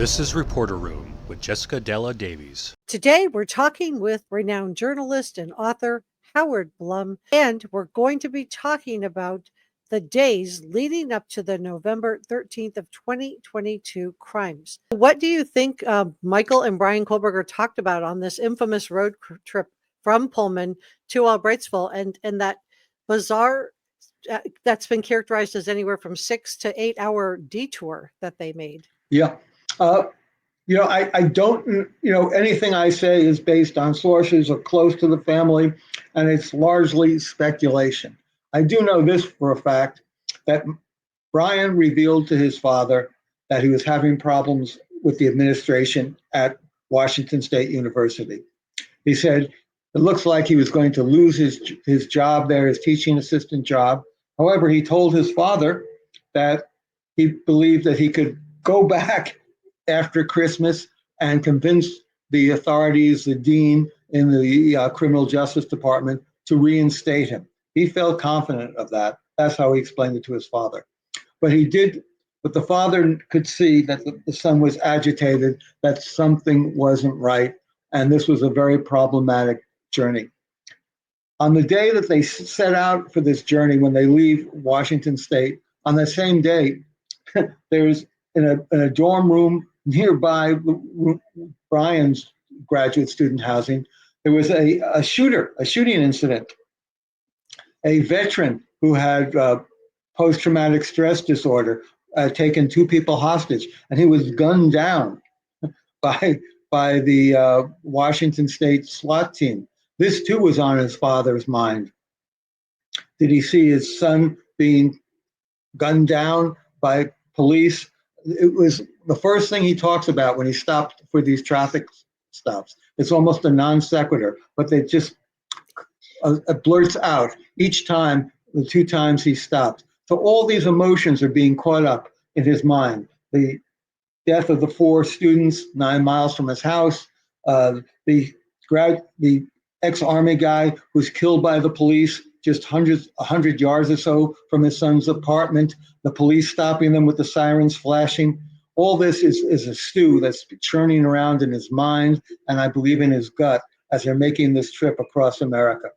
This is Reporter Room with Jessica Della Davies. Today, we're talking with renowned journalist and author Howard Blum, and we're going to be talking about the days leading up to the November 13th of 2022 crimes. What do you think Michael and Bryan Kohberger talked about on this infamous road trip from Pullman to Albrightsville and that bizarre, that's been characterized as anywhere from 6 to 8 hour detour that they made? Yeah. I don't, anything I say is based on sources or close to the family, and it's largely speculation. I do know this for a fact, that Bryan revealed to his father that he was having problems with the administration at Washington State University. He said it looks like he was going to lose his job there, his teaching assistant job. However, he told his father that he believed that he could go back after Christmas and convince the authorities, the dean in the criminal justice department, to reinstate him. He felt confident of that. That's how he explained it to his father. But the father could see that the son was agitated, that something wasn't right, and this was a very problematic journey. On the day that they set out for this journey, when they leave Washington State, on the same day, there's in a dorm room nearby Bryan's graduate student housing, there was a shooting incident. A veteran who had post-traumatic stress disorder taken 2 people hostage, and he was gunned down by the Washington State SWAT team. This too was on his father's mind. Did he see his son being gunned down by police? It was the first thing he talks about when he stopped for these traffic stops. It's almost a non sequitur, but they just blurts out each time, the 2 times he stopped. So all these emotions are being caught up in his mind. The death of the 4 students 9 miles from his house, the ex-Army guy who's killed by the police just 100 yards or so from his son's apartment, the police stopping them with the sirens flashing. All this is a stew that's churning around in his mind, and I believe in his gut, as they're making this trip across America.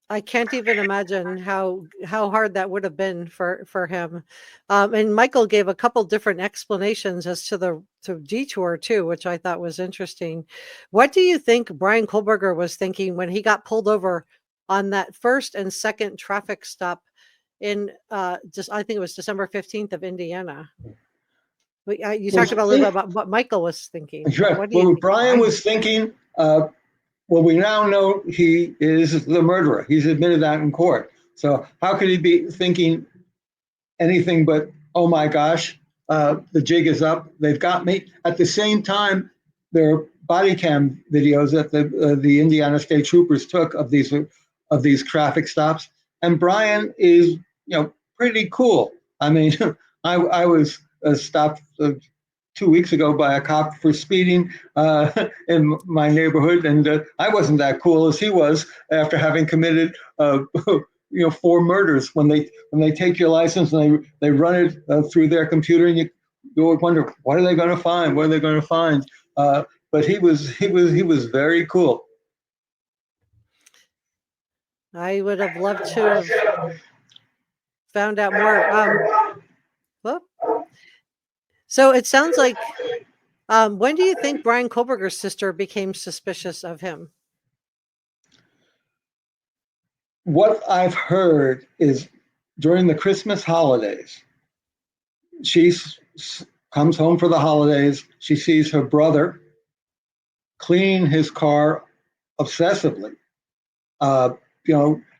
I can't even imagine how hard that would have been for him. And Michael gave a couple different explanations as to the detour too, which I thought was interesting. What do you think Bryan Kohberger was thinking when he got pulled over on that first and second traffic stop in I think it was December 15th of Indiana? You talked about a little bit about what Michael was thinking. Right. What Bryan was thinking, well, we now know he is the murderer. He's admitted that in court. So how could he be thinking anything but, oh my gosh, the jig is up, they've got me? At the same time, there are body cam videos that the Indiana State Troopers took of these traffic stops, and Bryan is pretty cool. I mean, I was stopped 2 weeks ago by a cop for speeding in my neighborhood, and I wasn't that cool as he was after having committed 4 murders. When they take your license and they run it through their computer, and you wonder, what are they going to find? What are they going to find? But he was very cool. I would have loved to have found out more. So it sounds like, when do you think Bryan Kohberger's sister became suspicious of him? What I've heard is during the Christmas holidays, she comes home for the holidays. She sees her brother cleaning his car obsessively, and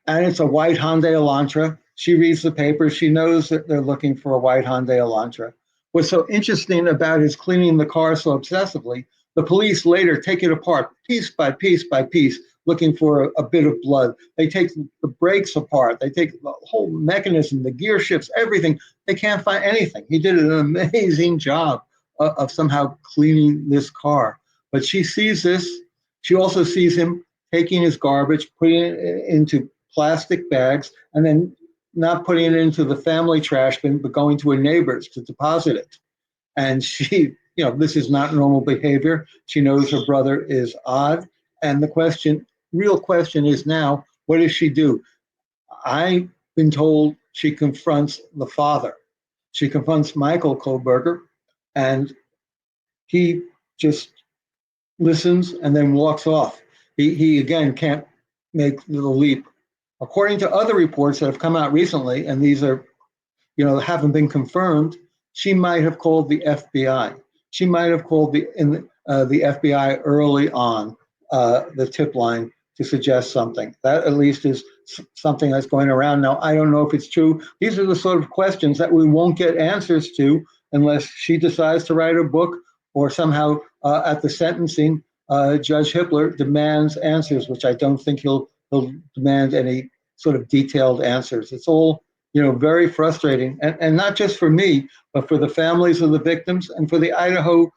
it's a white Hyundai Elantra. She reads the paper. She knows that they're looking for a white Hyundai Elantra. What's so interesting about his cleaning the car so obsessively, the police later take it apart piece by piece by piece, looking for a bit of blood. They take the brakes apart. They take the whole mechanism, the gear shifts, everything. They can't find anything. He did an amazing job of somehow cleaning this car. But she sees this. She also sees him taking his garbage, putting it into plastic bags, and then not putting it into the family trash bin, but going to a neighbor's to deposit it. And she, this is not normal behavior. She knows her brother is odd. And the real question is now, what does she do? I've been told she confronts the father. She confronts Michael Kohberger, and he just listens and then walks off. He again can't make the leap. According to other reports that have come out recently, and these are, haven't been confirmed, she might have called the FBI. She might have called the FBI early on, the tip line, to suggest something. That at least is something that's going around. Now, I don't know if it's true. These are the sort of questions that we won't get answers to unless she decides to write a book, or somehow at the sentencing, Judge Hippler demands answers, which I don't think he'll demand any sort of detailed answers. It's all, very frustrating, and not just for me, but for the families of the victims and for the Idaho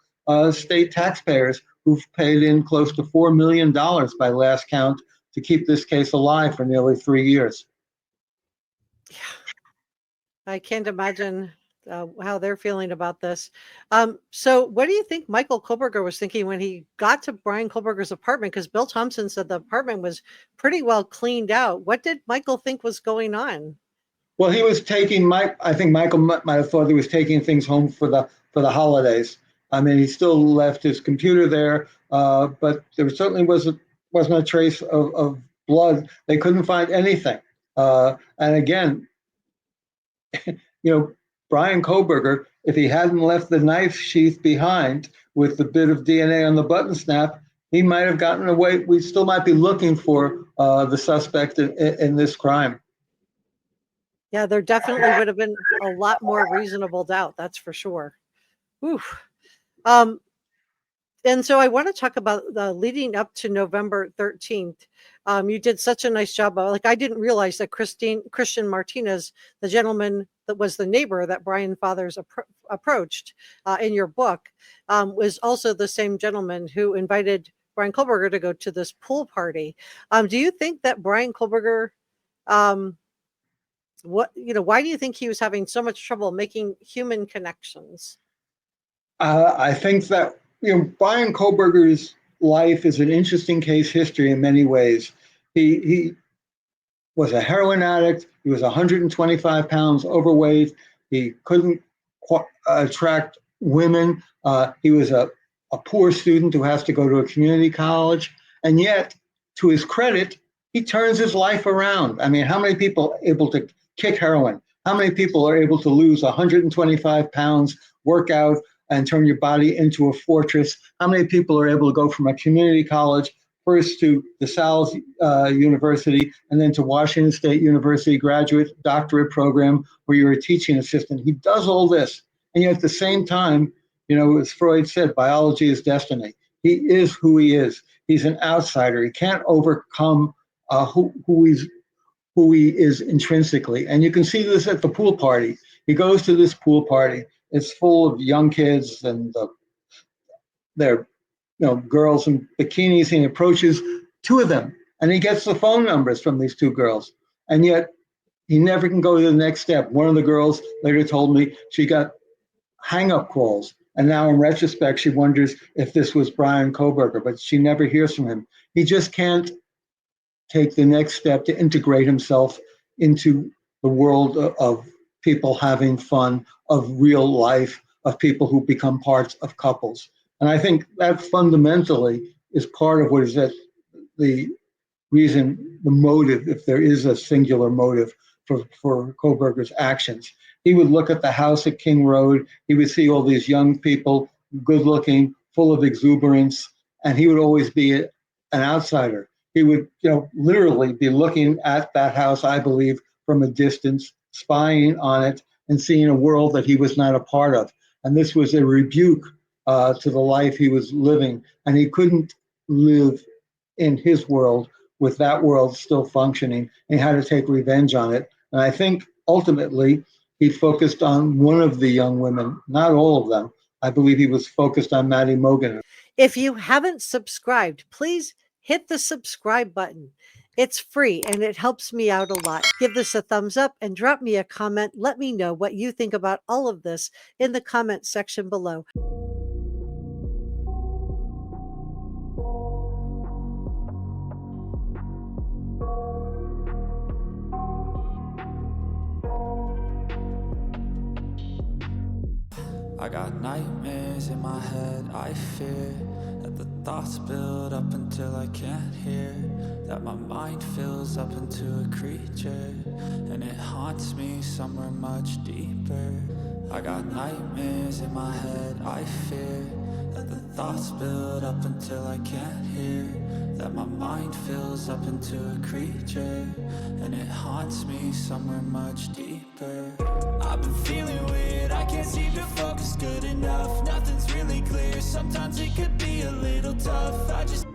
state taxpayers who've paid in close to $4 million by last count to keep this case alive for nearly 3 years. Yeah, I can't imagine how they're feeling about this. So what do you think Michael Coberger was thinking when he got to Bryan Kohberger's apartment? Because Bill Thompson said the apartment was pretty well cleaned out. What did Michael think was going on? Well, he was taking I think Michael might have thought he was taking things home for the holidays. I mean, he still left his computer there, but there certainly wasn't a trace of blood. They couldn't find anything. And again, Bryan Kohberger, if he hadn't left the knife sheath behind with the bit of DNA on the button snap, he might have gotten away. We still might be looking for the suspect in this crime. Yeah, there definitely would have been a lot more reasonable doubt. That's for sure. Oof. And so I want to talk about the leading up to November 13th. You did such a nice job. I didn't realize that Christian Martinez, the gentleman that was the neighbor that Bryan Fathers approached in your book, was also the same gentleman who invited Bryan Kohberger to go to this pool party. Do you think that Bryan Kohberger, why do you think he was having so much trouble making human connections? I think that Bryan Kohberger's life is an interesting case history in many ways. He was a heroin addict. He was 125 pounds overweight. He couldn't attract women. He was a poor student who has to go to a community college. And yet, to his credit, he turns his life around. I mean, how many people are able to kick heroin? How many people are able to lose 125 pounds, work out, and turn your body into a fortress? How many people are able to go from a community college first to DeSalle's University and then to Washington State University graduate doctorate program where you're a teaching assistant? He does all this. And yet at the same time, as Freud said, biology is destiny. He is who he is. He's an outsider. He can't overcome who he is intrinsically. And you can see this at the pool party. He goes to this pool party. It's full of young kids and they're girls in bikinis. He approaches two of them and he gets the phone numbers from these two girls. And yet he never can go to the next step. One of the girls later told me she got hang-up calls. And now in retrospect, she wonders if this was Bryan Kohberger, but she never hears from him. He just can't take the next step to integrate himself into the world of people having fun, of real life, of people who become parts of couples. And I think that fundamentally is part of what is the reason, the motive, if there is a singular motive for Kohberger's actions. He would look at the house at King Road. He would see all these young people, good looking, full of exuberance, and he would always be an outsider. He would, literally be looking at that house, I believe, from a distance, spying on it and seeing a world that he was not a part of. And this was a rebuke to the life he was living. And he couldn't live in his world with that world still functioning. He had to take revenge on it. And I think ultimately he focused on one of the young women, not all of them. I believe he was focused on Maddie Mogan. If you haven't subscribed, please hit the subscribe button It's free and it helps me out a lot. Give this a thumbs up and drop me a comment. Let me know what you think about all of this in the comment section below. I got nightmares in my head, I fear that the thoughts build up until I can't hear, that my mind fills up into a creature, and it haunts me somewhere much deeper. I got nightmares in my head, I fear that the thoughts build up until I can't hear, that my mind fills up into a creature, and it haunts me somewhere much deeper. I've been feeling weird, I can't seem to focus good enough. Nothing's really clear, sometimes it could be a little tough. I just